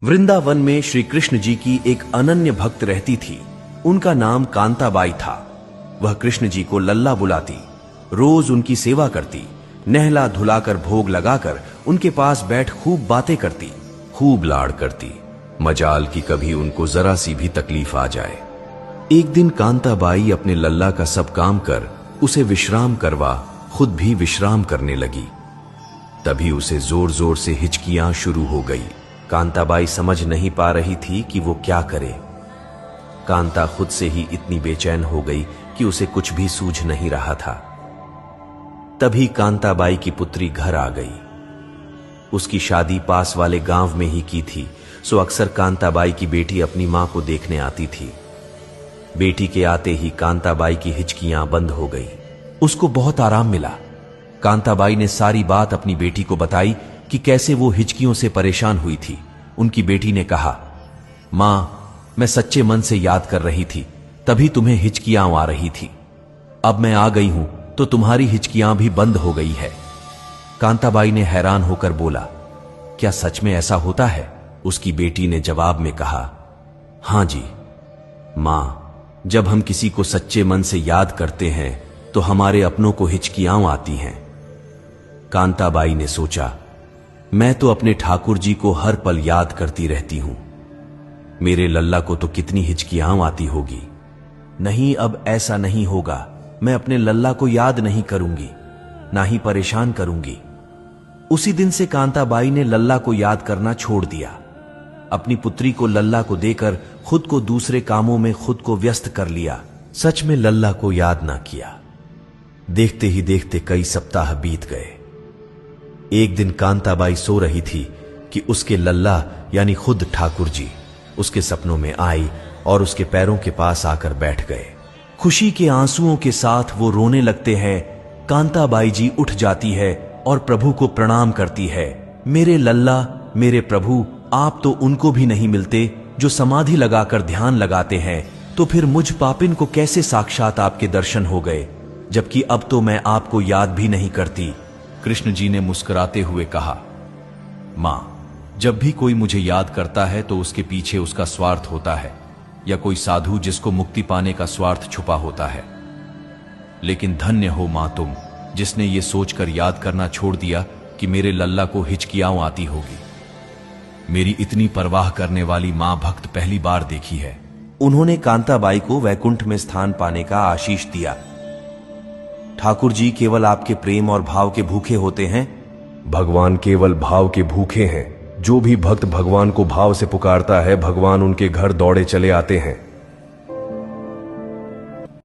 वृंदावन में श्री कृष्ण जी की एक अनन्य भक्त रहती थी। उनका नाम कांताबाई था। वह कृष्ण जी को लल्ला बुलाती, रोज उनकी सेवा करती, नहला धुलाकर भोग लगाकर उनके पास बैठ खूब बातें करती, खूब लाड़ करती। मजाल की कभी उनको जरा सी भी तकलीफ आ जाए। एक दिन कांताबाई अपने लल्ला का सब काम कर उसे विश्राम करवा खुद भी विश्राम करने लगी। तभी उसे जोर जोर से हिचकियां शुरू हो गई। कांताबाई समझ नहीं पा रही थी कि वो क्या करे। कांता खुद से ही इतनी बेचैन हो गई कि उसे कुछ भी सूझ नहीं रहा था। तभी कांताबाई की पुत्री घर आ गई। उसकी शादी पास वाले गांव में ही की थी, सो अक्सर कांताबाई की बेटी अपनी मां को देखने आती थी। बेटी के आते ही कांताबाई की हिचकियां बंद हो गई। उसको बहुत आराम मिला। कांताबाई ने सारी बात अपनी बेटी को बताई कि कैसे वो हिचकियों से परेशान हुई थी। उनकी बेटी ने कहा, मां, मैं सच्चे मन से याद कर रही थी, तभी तुम्हें हिचकियां आ रही थी। अब मैं आ गई हूं तो तुम्हारी हिचकियां भी बंद हो गई है। कांताबाई ने हैरान होकर बोला, क्या सच में ऐसा होता है? उसकी बेटी ने जवाब में कहा, हां जी मां, जब हम किसी को सच्चे मन से याद करते हैं तो हमारे अपनों को हिचकियां आती हैं। कांताबाई ने सोचा, मैं तो अपने ठाकुर जी को हर पल याद करती रहती हूं, मेरे लल्ला को तो कितनी हिचकियां आती होगी। नहीं, अब ऐसा नहीं होगा। मैं अपने लल्ला को याद नहीं करूंगी, ना ही परेशान करूंगी। उसी दिन से कांताबाई ने लल्ला को याद करना छोड़ दिया। अपनी पुत्री को लल्ला को देकर खुद को दूसरे कामों में खुद को व्यस्त कर लिया। सच में लल्ला को याद ना किया। देखते ही देखते कई सप्ताह बीत गए। एक दिन कांताबाई सो रही थी कि उसके लल्ला यानी खुद ठाकुर जी उसके सपनों में आई और उसके पैरों के पास आकर बैठ गए। खुशी के आंसुओं के साथ वो रोने लगते हैं। कांताबाई जी उठ जाती है और प्रभु को प्रणाम करती है। मेरे लल्ला, मेरे प्रभु, आप तो उनको भी नहीं मिलते जो समाधि लगाकर ध्यान लगाते हैं, तो फिर मुझ पापिन को कैसे साक्षात आपके दर्शन हो गए, जबकि अब तो मैं आपको याद भी नहीं करती। कृष्ण जी ने मुस्कुराते हुए कहा, मां, जब भी कोई मुझे याद करता है तो उसके पीछे उसका स्वार्थ होता है, या कोई साधु जिसको मुक्ति पाने का स्वार्थ छुपा होता है। लेकिन धन्य हो मां तुम, जिसने ये सोचकर याद करना छोड़ दिया कि मेरे लल्ला को हिचकियां आती होगी। मेरी इतनी परवाह करने वाली मां भक्त पहली बार देखी है। उन्होंने कांताबाई को वैकुंठ में स्थान पाने का आशीष दिया। ठाकुर जी केवल आपके प्रेम और भाव के भूखे होते हैं। भगवान केवल भाव के भूखे हैं। जो भी भक्त भगवान को भाव से पुकारता है, भगवान उनके घर दौड़े चले आते हैं।